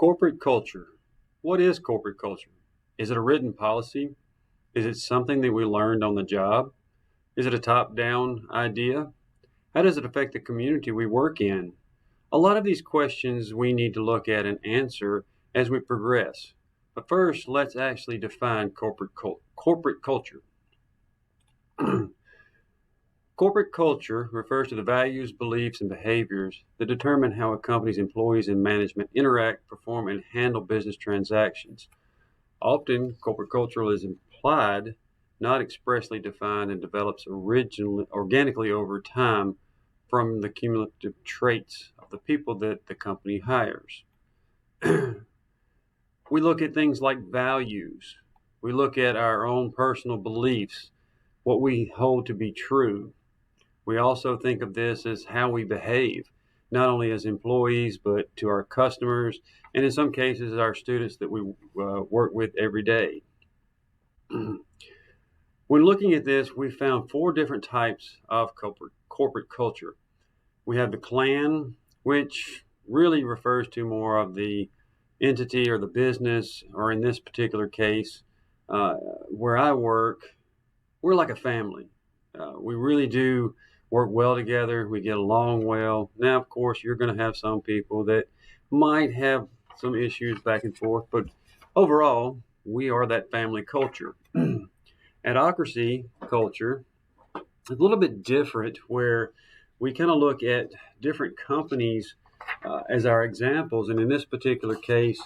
Corporate culture. What is corporate culture? Is it a written policy? Is it something that we learned on the job? Is it a top down idea? How does it affect the community we work in? A lot of these questions we need to look at and answer as we progress. But first, let's actually define corporate culture. Corporate culture refers to the values, beliefs, and behaviors that determine how a company's employees and management interact, perform, and handle business transactions. Often, corporate culture is implied, not expressly defined, and develops organically over time from the cumulative traits of the people that the company hires. We look at things like values. We look at our own personal beliefs, what we hold to be true. We also think of this as how we behave, not only as employees, but to our customers, and in some cases, our students that we work with every day. When looking at this, we found four different types of corporate culture. We have the clan, which really refers to more of the entity or the business, or in this particular case, where I work, we're like a family. We really do work well together. We get along well. Now, of course, you're going to have some people that might have some issues back and forth, but overall, we are that family culture. Adhocracy culture is a little bit different, where we kind of look at different companies as our examples. And in this particular case,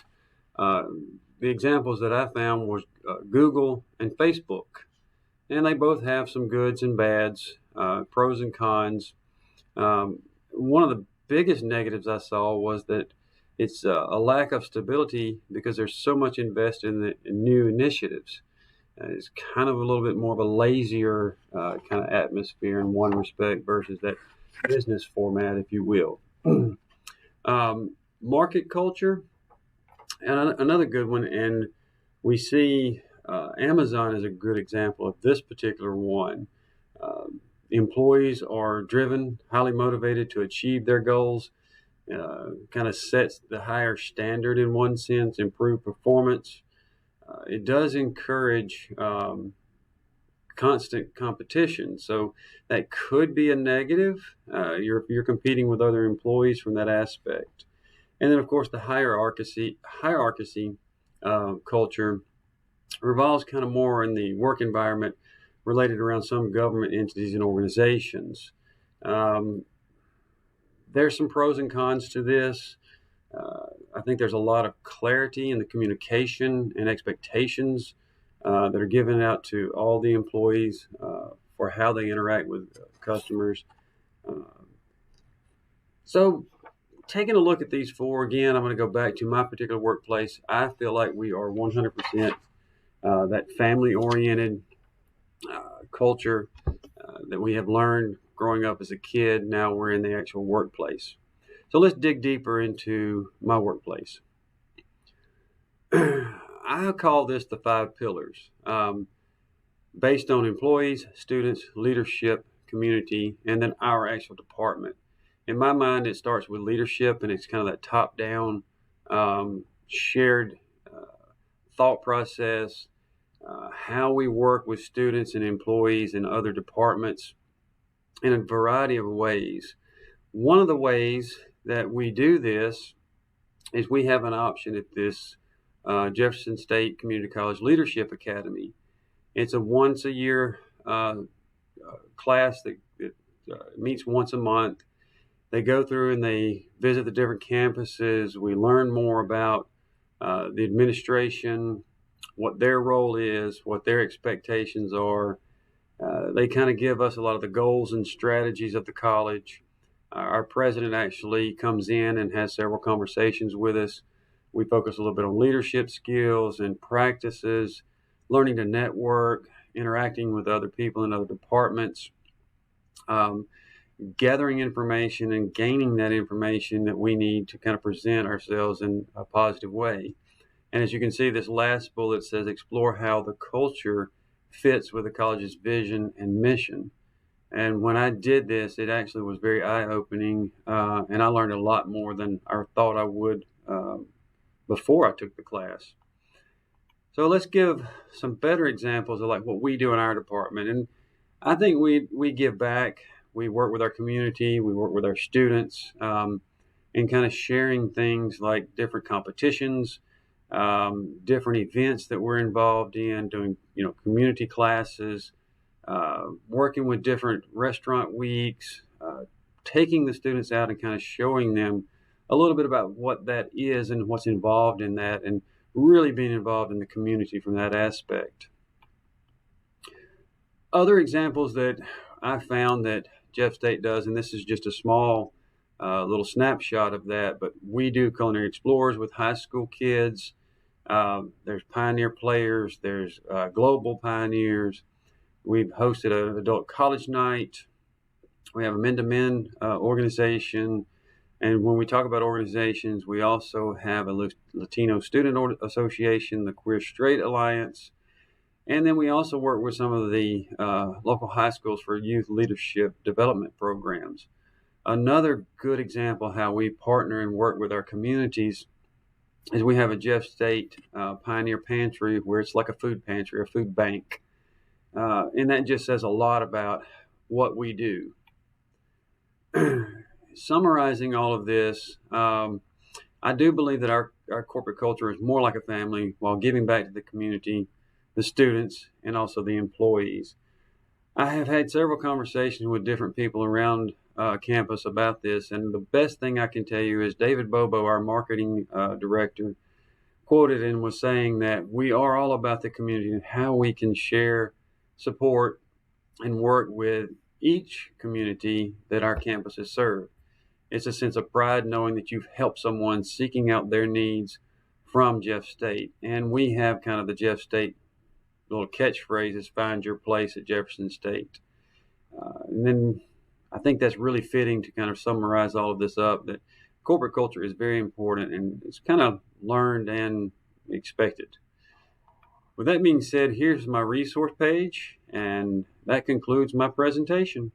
the examples that I found was Google and Facebook. And they both have some goods and bads, pros and cons. One of the biggest negatives I saw was that it's a lack of stability because there's so much invested in new initiatives. It's kind of a little bit more of a lazier kind of atmosphere in one respect versus that business format, if you will. Market culture, and another good one, and we see Amazon is a good example of this particular one. Employees are driven, highly motivated to achieve their goals, kind of sets the higher standard in one sense, improve performance. It does encourage constant competition, so that could be a negative. You're competing with other employees from that aspect. And then, of course, the hierarchy culture revolves kind of more in the work environment related around some government entities and organizations. There's some pros and cons to this. I think there's a lot of clarity in the communication and expectations that are given out to all the employees for how they interact with customers. So taking a look at these four again, I'm going to go back to my particular workplace. I feel like we are 100% that family-oriented culture that we have learned growing up as a kid. Now we're in the actual workplace. So let's dig deeper into my workplace. I call this the 5 pillars, based on employees, students, leadership, community, and then our actual department. In my mind, it starts with leadership, and it's kind of that top-down, shared thought process, how we work with students and employees and other departments in a variety of ways. One of the ways that we do this is we have an option at this Jefferson State Community College Leadership Academy. It's a once-a-year class that meets once a month. They go through and they visit the different campuses. We learn more about the administration, what their role is, what their expectations are. They kind of give us a lot of the goals and strategies of the college. Our president actually comes in and has several conversations with us. We focus a little bit on leadership skills and practices, learning to network, interacting with other people in other departments, gathering information and gaining that information that we need to kind of present ourselves in a positive way. And as you can see, this last bullet says explore how the culture fits with the college's vision and mission. And when I did this, it actually was very eye-opening, and I learned a lot more than I thought I would before I took the class. So let's give some better examples of like what we do in our department. And I think we give back. We work with our community. We work with our students, and kind of sharing things like different competitions, different events that we're involved in, doing community classes, working with different restaurant weeks, taking the students out and kind of showing them a little bit about what that is and what's involved in that, and really being involved in the community from that aspect. Other examples that I found that Jeff State does, and this is just a small little snapshot of that, but we do Culinary Explorers with high school kids. There's Pioneer Players, there's Global Pioneers. We've hosted an adult college night. We have a men-to-men organization. And when we talk about organizations, we also have a Latino Student Association, the Queer Straight Alliance. And then we also work with some of the local high schools for youth leadership development programs. Another good example of how we partner and work with our communities is we have a Jeff State Pioneer Pantry, where it's like a food pantry, a food bank. And that just says a lot about what we do. Summarizing all of this, I do believe that our corporate culture is more like a family while giving back to the community, the students, and also the employees. I have had several conversations with different people around campus about this, and the best thing I can tell you is David Bobo, our marketing director, quoted and was saying that we are all about the community and how we can share, support, and work with each community that our campuses serve. It's a sense of pride knowing that you've helped someone seeking out their needs from Jeff State. And we have kind of the Jeff State little catchphrase is find your place at Jefferson State. And then I think that's really fitting to kind of summarize all of this up, that corporate culture is very important and it's kind of learned and expected. With that being said, here's my resource page, and that concludes my presentation.